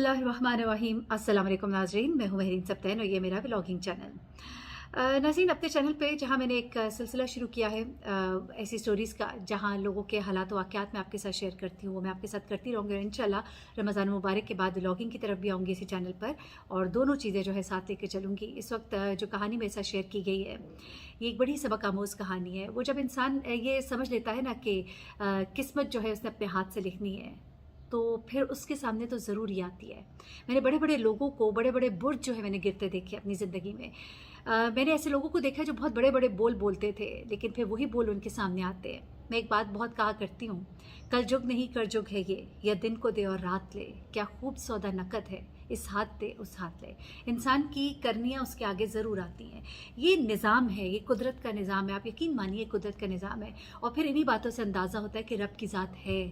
बिस्मिल्लाहिर्रहमानिर्रहीम। अस्सलाम वालेकुम नाज़रीन, मैं हूँ महरीन सब्तैन और ये मेरा व्लॉगिंग चैनल। नाज़रीन, अपने चैनल पे जहाँ मैंने एक सिलसिला शुरू किया है ऐसी स्टोरीज़ का, जहाँ लोगों के हालात वाक़यात मैं आपके साथ शेयर करती हूँ, वो मैं आपके साथ करती रहूँगी और इंशाल्लाह रमज़ान मुबारक के बाद व्लॉगिंग की तरफ भी आऊँगी इसी चैनल पर और दोनों चीज़ें जो है साथ लेके चलूँगी। इस वक्त जो कहानी मेरे साथ शेयर की गई है, ये एक बड़ी सबक आमोज़ कहानी है। वो जब इंसान ये समझ लेता है ना कि किस्मत जो है उसने अपने हाथ से लिखनी है, तो फिर उसके सामने तो ज़रूरी आती है। मैंने बड़े बड़े लोगों को, बड़े बड़े बुर्ज जो है मैंने गिरते देखे अपनी ज़िंदगी में। मैंने ऐसे लोगों को देखा जो बहुत बड़े बड़े बोल बोलते थे, लेकिन फिर वही बोल उनके सामने आते हैं। मैं एक बात बहुत कहा करती हूँ, कल जुग नहीं कर जुग है ये, या दिन को दे और रात ले, क्या खूब सौदा नकद है, इस हाथ दे उस हाथ ले। इंसान की करनियाँ उसके आगे ज़रूर आती हैं। ये निज़ाम है, ये कुदरत का निज़ाम है। आप यकीन मानिए कुदरत का निज़ाम है। और फिर इन्हीं बातों से अंदाज़ा होता है कि रब की ज़ात है,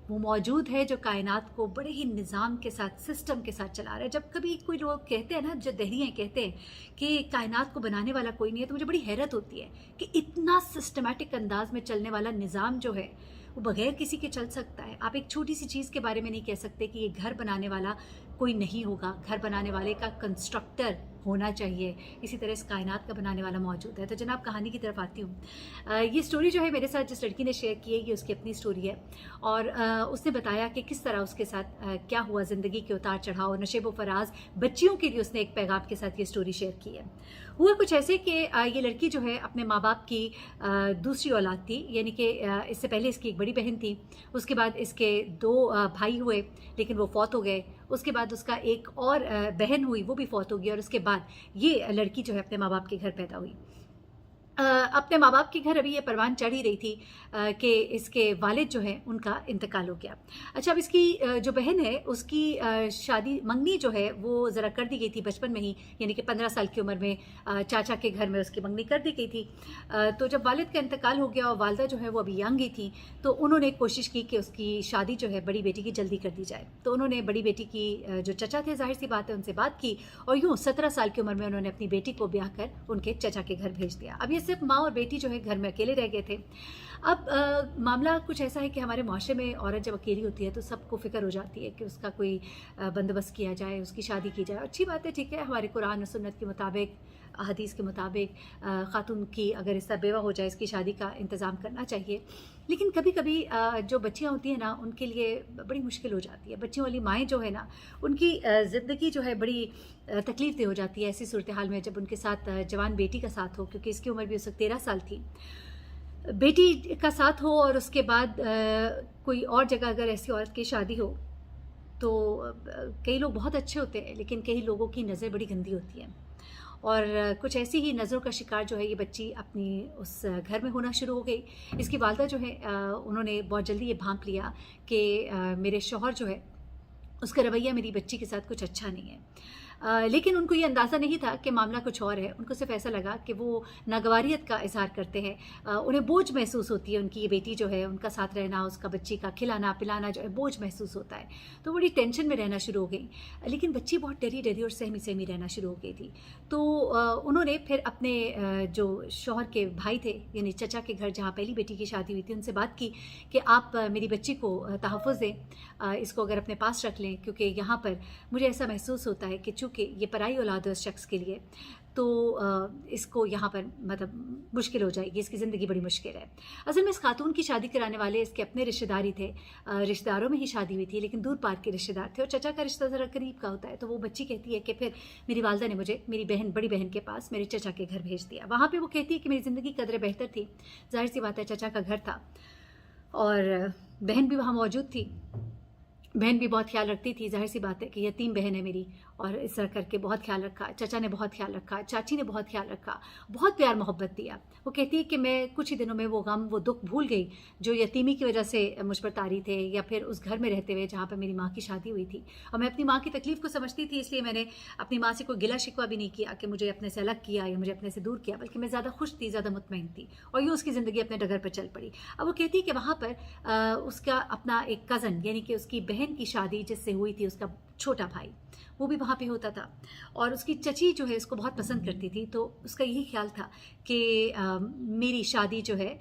वो मौजूद है जो कायनात को बड़े ही निज़ाम के साथ, सिस्टम के साथ चला रहा है। जब कभी कोई लोग कहते हैं ना, जो दहरियाँ कहते हैं कि कायनात को बनाने वाला कोई नहीं है, तो मुझे बड़ी हैरत होती है कि इतना सिस्टमेटिक अंदाज में चलने वाला निज़ाम जो है वो बगैर किसी के चल सकता है। आप एक छोटी सी चीज़ के बारे में नहीं कह सकते कि ये घर बनाने वाला कोई नहीं होगा, घर बनाने वाले का कंस्ट्रक्टर होना चाहिए। इसी तरह इस कायनात का बनाने वाला मौजूद है। तो जनाब, कहानी की तरफ आती हूँ। ये स्टोरी जो है मेरे साथ जिस लड़की ने शेयर की है, ये उसकी अपनी स्टोरी है और उसने बताया कि किस तरह उसके साथ क्या हुआ, ज़िंदगी के उतार चढ़ाव, नशेब व फराज बच्चियों के लिए उसने एक पैगाम के साथ ये स्टोरी शेयर की है। हुआ कुछ ऐसे कि ये लड़की जो है अपने माँ बाप की दूसरी औलाद थी, यानी कि इससे पहले इसकी एक बड़ी बहन थी, उसके बाद इसके दो भाई हुए लेकिन वो फौत हो गए, उसके बाद उसका एक और बहन हुई, वो भी फौत हो गई और उसके बाद ये लड़की जो है अपने माँ बाप के घर पैदा हुई। अपने माँ बाप के घर अभी ये परवान चढ़ ही रही थी कि इसके वालिद जो है उनका इंतकाल हो गया। अच्छा, अब इसकी जो बहन है उसकी शादी मंगनी जो है वो ज़रा कर दी गई थी बचपन में ही, यानी कि 15 साल की उम्र में चाचा के घर में उसकी मंगनी कर दी गई थी। तो जब वालिद का इंतकाल हो गया और वालदा जो है वो अभी यंग ही थी, तो उन्होंने कोशिश की कि उसकी शादी जो है बड़ी बेटी की जल्दी कर दी जाए। तो उन्होंने बड़ी बेटी की जो चचा थे, जाहिर सी बात है, उनसे बात की और यूँ 17 साल की उम्र में उन्होंने अपनी बेटी को ब्याह कर उनके चचा के घर भेज दिया। अब ये सिर्फ माँ और बेटी जो है घर में अकेले रह गए थे। अब मामला कुछ ऐसा है कि हमारे माशरे में औरत जब अकेली होती है तो सबको फिक्र हो जाती है कि उसका कोई बंदोबस्त किया जाए, उसकी शादी की जाए। अच्छी बात है, ठीक है, हमारे कुरान और सुन्नत के मुताबिक, हदीस के मुताबिक ख़ातून की अगर इस तरह बेवा हो जाए, इसकी शादी का इंतज़ाम करना चाहिए। लेकिन कभी कभी जो बच्चियाँ होती हैं ना, उनके लिए बड़ी मुश्किल हो जाती है। बच्चियों वाली माएँ जो है ना, उनकी ज़िंदगी जो है बड़ी तकलीफ़ दे हो जाती है ऐसी सूरत हाल में जब उनके साथ जवान बेटी का साथ हो, क्योंकि इसकी उम्र भी उस वक्त 13 साल थी। बेटी का साथ हो और उसके बाद कोई और जगह अगर ऐसी औरत की शादी हो, तो कई लोग बहुत अच्छे होते हैं लेकिन कई लोगों की नज़र बड़ी गंदी होती है और कुछ ऐसी ही नज़रों का शिकार जो है ये बच्ची अपनी उस घर में होना शुरू हो गई। इसकी वालदा जो है उन्होंने बहुत जल्दी ये भांप लिया कि मेरे शौहर जो है उसका रवैया मेरी बच्ची के साथ कुछ अच्छा नहीं है। लेकिन उनको ये अंदाज़ा नहीं था कि मामला कुछ और है। उनको सिर्फ ऐसा लगा कि वो नागवारियत का इज़हार करते हैं, उन्हें बोझ महसूस होती है, उनकी ये बेटी जो है उनका साथ रहना, उसका बच्ची का खिलाना पिलाना जो है बोझ महसूस होता है, तो बड़ी टेंशन में रहना शुरू हो गई। लेकिन बच्ची बहुत डरी डरी और सहमी सहमी रहना शुरू हो गई थी। तो उन्होंने फिर अपने जो शौहर के भाई थे, यानी चचा के घर जहाँ पहली बेटी की शादी हुई थी, उनसे बात की कि आप मेरी बच्ची को तहफ़्फ़ुज़ दें, इसको अगर अपने पास रख लें, क्योंकि यहाँ पर मुझे ऐसा महसूस होता है कि चूँकि ये पराई औलाद है उस शख्स के लिए, तो इसको यहाँ पर मतलब मुश्किल हो जाएगी, इसकी ज़िंदगी बड़ी मुश्किल है। असल में इस खातून की शादी कराने वाले इसके अपने रिश्तेदार ही थे, रिश्तेदारों में ही शादी हुई थी लेकिन दूर पार के रिश्तेदार थे और चचा का रिश्ता ज़रा करीब का होता है। तो वो बच्ची कहती है कि फिर मेरी वालदा ने मुझे मेरी बहन, बड़ी बहन के पास मेरे चचा के घर भेज दिया। वहाँ पर वो कहती है कि मेरी ज़िंदगी कदर बेहतर थी, जाहिर सी बात है चचा का घर था और बहन भी वहाँ मौजूद थी। बहन भी बहुत ख्याल रखती थी, जाहिर सी बात है कि यतीम बहन है मेरी, और इस तरह करके बहुत ख्याल रखा। चचा ने बहुत ख्याल रखा, चाची ने बहुत ख्याल रखा, बहुत प्यार मोहब्बत दिया। वो कहती है कि मैं कुछ ही दिनों में वो गम, वो दुख भूल गई जो यतीमी की वजह से मुझ पर तारी थे, या फिर उस घर में रहते हुए जहाँ पर मेरी माँ की शादी हुई थी। और मैं अपनी माँ की तकलीफ़ को समझती थी, इसलिए मैंने अपनी माँ से कोई गिला शिकवा भी नहीं किया कि मुझे अपने से अलग किया या मुझे अपने से दूर किया, बल्कि मैं ज़्यादा खुश थी, ज़्यादा मुतमईन थी और यूँ उसकी ज़िंदगी अपने डगर पर चल पड़ी। अब वो कहती है कि वहाँ पर उसका अपना एक कज़न, यानी कि उसकी बहन बहन की शादी जिससे हुई थी, उसका छोटा भाई, वो भी वहाँ पे होता था। और उसकी चची जो है इसको बहुत पसंद करती थी, तो उसका यही ख्याल था कि मेरी शादी जो है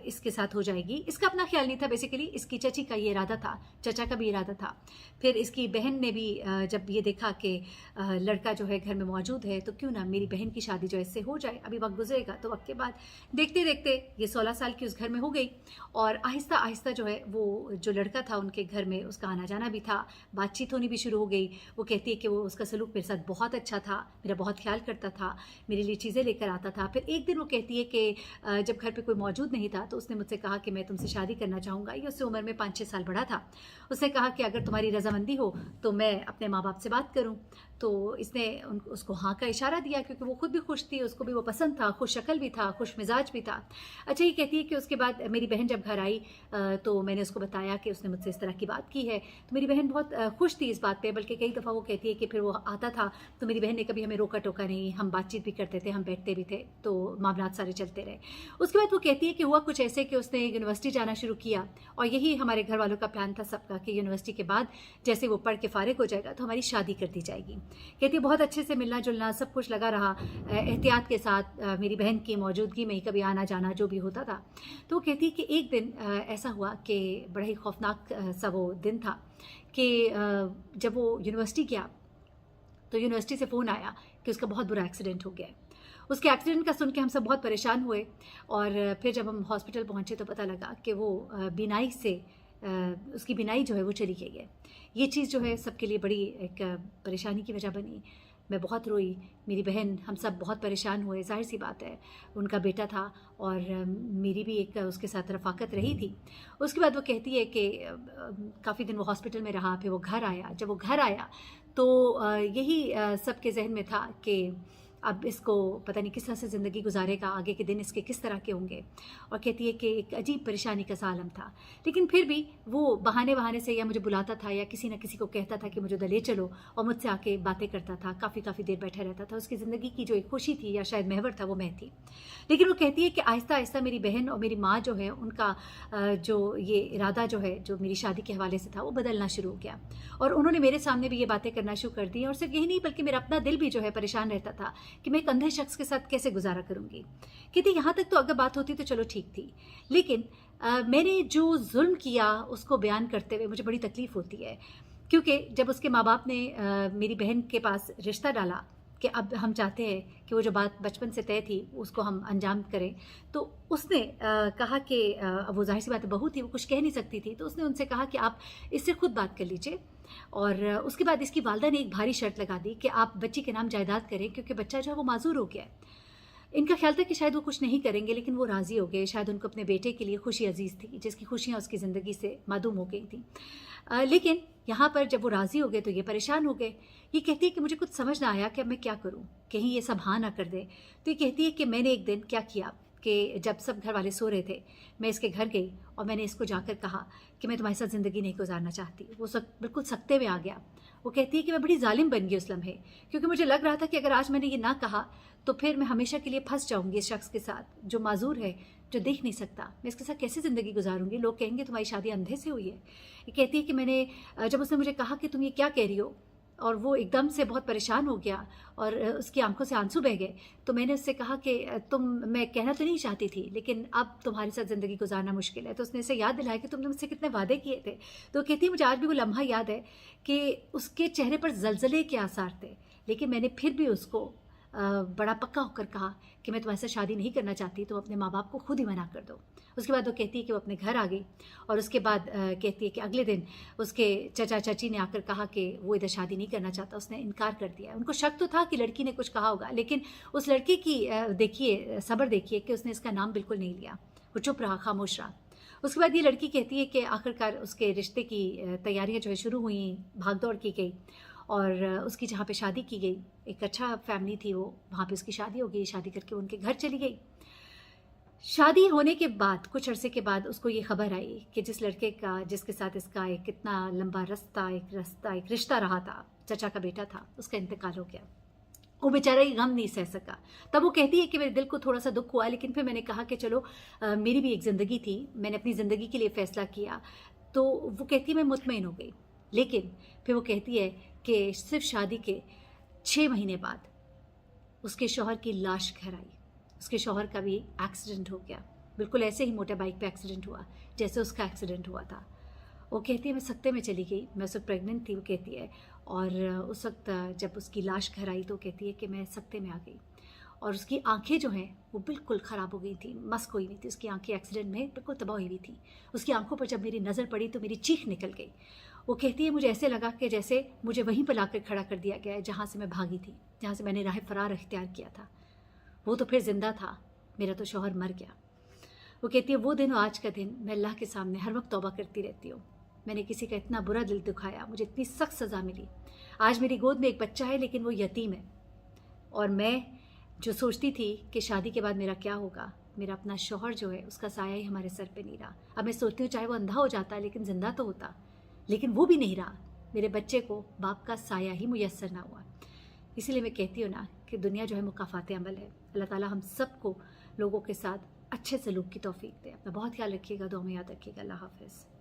इसके साथ हो जाएगी। इसका अपना ख्याल नहीं था, बेसिकली इसकी चची का ये इरादा था, चचा का भी इरादा था। फिर इसकी बहन ने भी जब ये देखा कि लड़का जो है घर में मौजूद है, तो क्यों ना मेरी बहन की शादी जो है इससे हो जाए, अभी वक्त गुजरेगा। तो वक्त के बाद देखते देखते ये 16 साल की उस घर में हो गई, और आहिस्ता आहिस्ता जो है वो जो लड़का था उनके घर में उसका आना जाना भी था, बातचीत होनी भी शुरू हो गई। वो कहती है कि वो उसका सलूक मेरे साथ बहुत अच्छा था, मेरा बहुत ख्याल करता था, मेरे लिए चीज़ें लेकर आता था। फिर एक दिन वो कहती है कि जब घर पे कोई मौजूद नहीं था, तो उसने मुझसे कहा कि मैं तुमसे शादी करना चाहूँगा। ये उससे उम्र में 5-6 साल बड़ा था। उसने कहा कि अगर तुम्हारी रजामंदी हो तो मैं अपने माँ बाप से बात करूँ। तो इसने उसको हाँ का इशारा दिया, क्योंकि वो खुद भी खुश थी, उसको भी वो पसंद था, खुश शक्ल भी था, खुश मिजाज भी था। अच्छा, ये कहती है कि उसके बाद मेरी बहन जब घर आई तो मैंने उसको बताया कि उसने मुझसे इस तरह की बात की है। तो मेरी बहन बहुत खुश थी इस बात पे, बल्कि कई दफ़ा वो कहती है कि फिर वो आता था तो मेरी बहन ने कभी हमें रोका टोका नहीं, हम बातचीत भी करते थे, हम बैठते भी थे, तो मामलात सारे चलते रहे। उसके बाद वो कहती है कि हुआ कुछ ऐसे कि उसने यूनिवर्सिटी जाना शुरू किया, और यही हमारे घर वालों का प्लान था सबका कि यूनिवर्सिटी के बाद जैसे वो पढ़ के फारिग हो जाएगा तो हमारी शादी कर दी जाएगी। कहती है बहुत अच्छे से मिलना जुलना सब कुछ लगा रहा, एहतियात के साथ मेरी बहन की मौजूदगी में ही कभी आना जाना जो भी होता था। तो वो कहती है कि एक दिन ऐसा हुआ कि बड़ा ही खौफनाक सा वो दिन था कि जब वो यूनिवर्सिटी गया तो यूनिवर्सिटी से फ़ोन आया कि उसका बहुत बुरा एक्सीडेंट हो गया है। उसके एक्सीडेंट का सुन के हम सब बहुत परेशान हुए, और फिर जब हम हॉस्पिटल पहुंचे तो पता लगा कि वो बीनाई से उसकी बीनाई जो है वो चली गई है। ये चीज़ जो है सबके लिए बड़ी एक परेशानी की वजह बनी। मैं बहुत रोई, मेरी बहन, हम सब बहुत परेशान हुए। ज़ाहिर सी बात है, उनका बेटा था और मेरी भी एक उसके साथ रफ़ाकत रही थी। उसके बाद वो कहती है कि काफ़ी दिन वो हॉस्पिटल में रहा, फिर वो घर आया। जब वो घर आया तो यही सबके जहन में था कि अब इसको पता नहीं किस तरह से ज़िंदगी गुजारेगा, आगे के दिन इसके किस तरह के होंगे। और कहती है कि एक अजीब परेशानी का सा आलम था, लेकिन फिर भी वो बहाने बहाने से या मुझे बुलाता था या किसी न किसी को कहता था कि मुझे उधर ले चलो, और मुझसे आके बातें करता था, काफ़ी देर बैठा रहता था। उसकी ज़िंदगी की जो एक खुशी थी या शायद महवर था वो मैं थी। लेकिन वो कहती है कि आहिस्ता आहिस्ता मेरी बहन और मेरी माँ जो है उनका जो ये इरादा जो है जो मेरी शादी के हवाले से था वो बदलना शुरू हो गया, और उन्होंने मेरे सामने भी ये बातें करना शुरू कर दी। और सिर्फ यही नहीं बल्कि मेरा अपना दिल भी जो है परेशान रहता था कि मैं एक अंधे शख्स के साथ कैसे गुजारा करूंगी। कहती यहाँ तक तो अगर बात होती तो चलो ठीक थी, लेकिन मैंने जो जुल्म किया उसको बयान करते हुए मुझे बड़ी तकलीफ़ होती है, क्योंकि जब उसके माँ बाप ने मेरी बहन के पास रिश्ता डाला कि अब हम चाहते हैं कि वो जो बात बचपन से तय थी उसको हम अंजाम करें, तो उसने कहा कि वो जाहिर सी बात है बहू थी, वो कुछ कह नहीं सकती थी, तो उसने उनसे कहा कि आप इससे खुद बात कर लीजिए। और उसके बाद इसकी वालदा ने एक भारी शर्त लगा दी कि आप बच्ची के नाम जायदाद करें, क्योंकि बच्चा जो है वो माजूर हो गया है। इनका ख्याल था कि शायद वो कुछ नहीं करेंगे, लेकिन वो राज़ी हो गए। शायद उनको अपने बेटे के लिए खुशी अजीज़ थी, जिसकी खुशियाँ उसकी ज़िंदगी से मादूम हो गई थी। लेकिन यहाँ पर जब वो राज़ी हो गए तो ये परेशान हो गए। ये कहती है कि मुझे कुछ समझ ना आया कि अब मैं क्या करूँ, कहीं ये सब हाँ ना कर दे। तो ये कहती है कि मैंने एक दिन क्या किया कि जब सब घर वाले सो रहे थे, मैं इसके घर गई और मैंने इसको जाकर कहा कि मैं तुम्हारे साथ ज़िंदगी नहीं गुजारना चाहती। वो सब बिल्कुल सख्ते में आ गया। वो कहती है कि मैं बड़ी जालिम बन गई उस लम्हे, क्योंकि मुझे लग रहा था कि अगर आज मैंने ये ना कहा तो फिर मैं हमेशा के लिए फंस जाऊंगी इस शख्स के साथ जो माजूर है, जो देख नहीं सकता। मैं इसके साथ कैसे ज़िंदगी गुजारूंगी? लोग कहेंगे तुम्हारी शादी अंधे से हुई है। ये कहती है कि मैंने जब उसने मुझे कहा कि तुम ये क्या कह रही हो, और वो एकदम से बहुत परेशान हो गया और उसकी आंखों से आंसू बह गए, तो मैंने उससे कहा कि मैं कहना तो नहीं चाहती थी, लेकिन अब तुम्हारे साथ ज़िंदगी गुजारना मुश्किल है। तो उसने इसे याद दिलाया कि तुमने मुझसे कितने वादे किए थे। तो कहती है मुझे आज भी वो लम्हा याद है कि उसके चेहरे पर जलजले के आसार थे, लेकिन मैंने फिर भी उसको बड़ा पक्का होकर कहा कि मैं तुम्हारे साथ शादी नहीं करना चाहती, तुम अपने माँ बाप को खुद ही मना कर दो। उसके बाद वो कहती है कि वो अपने घर आ गई, और उसके बाद कहती है कि अगले दिन उसके चचा चाची ने आकर कहा कि वो इधर शादी नहीं करना चाहता, उसने इनकार कर दिया। उनको शक तो था कि लड़की ने कुछ कहा होगा, लेकिन उस लड़की की देखिए सब्र देखिए कि उसने इसका नाम बिल्कुल नहीं लिया, वो चुप रहा, खामोश रहा। उसके बाद ये लड़की कहती है कि आखिरकार उसके रिश्ते की तैयारियाँ जो है शुरू हुई, भाग दौड़ की गई, और उसकी जहाँ पे शादी की गई, एक अच्छा फैमिली थी वो, वहाँ पे उसकी शादी हो गई। शादी करके उनके घर चली गई। शादी होने के बाद कुछ अरसे के बाद उसको ये खबर आई कि जिस लड़के का जिसके साथ इसका एक कितना लंबा एक रिश्ता रहा था, चचा का बेटा था, उसका इंतकाल हो गया। वो बेचारा ये गम नहीं सह सका। तब वो कहती है कि मेरे दिल को थोड़ा सा दुख हुआ, लेकिन फिर मैंने कहा कि चलो मेरी भी एक ज़िंदगी थी, मैंने अपनी ज़िंदगी के लिए फ़ैसला किया। तो वो कहती है मैं मुतमईन हो गई लेकिन फिर वो कहती है कि सिर्फ शादी के 6 महीने बाद उसके शौहर की लाश घर आई। उसके शौहर का भी एक्सीडेंट हो गया, बिल्कुल ऐसे ही मोटर बाइक पे एक्सीडेंट हुआ जैसे उसका एक्सीडेंट हुआ था। वो कहती है मैं सख्ते में चली गई, मैं उस वक्त प्रेग्नेंट थी, वो कहती है, और उस वक्त जब उसकी लाश घर आई तो कहती है कि मैं सख्ते में आ गई और उसकी आंखें जो हैं वो बिल्कुल ख़राब हो गई थी, मस्क हुई हुई थी उसकी आंखें, एक्सीडेंट में बिल्कुल तबाह हुई हुई थी। उसकी आंखों पर जब मेरी नज़र पड़ी तो मेरी चीख निकल गई। वो कहती है मुझे ऐसे लगा कि जैसे मुझे वहीं पर लाकर खड़ा कर दिया गया है जहाँ से मैं भागी थी, जहाँ से मैंने राह फरार इख्तियार किया था। वो तो फिर ज़िंदा था, मेरा तो शौहर मर गया। वो कहती है वो दिन और आज का दिन मैं अल्लाह के सामने हर वक्त तौबा करती रहती हूँ। मैंने किसी का इतना बुरा दिल दुखाया, मुझे इतनी सख्त सज़ा मिली। आज मेरी गोद में एक बच्चा है लेकिन वो यतीम है, और मैं जो सोचती थी कि शादी के बाद मेरा क्या होगा, मेरा अपना शौहर जो है उसका साया ही हमारे सर पे नहीं रहा। अब मैं सोचती हूँ चाहे वो अंधा हो जाता लेकिन ज़िंदा तो होता, लेकिन वो भी नहीं रहा। मेरे बच्चे को बाप का साया ही मुयस्सर ना हुआ। इसीलिए मैं कहती हूँ ना कि दुनिया जो है मुकाफ़ात अमल है। अल्लाह ताला हम सबको लोगों के साथ अच्छे सलूक की तौफीक दे। अपना बहुत ख्याल रखिएगा, दुआ में याद रखिएगा। अल्लाह हाफ़िज़।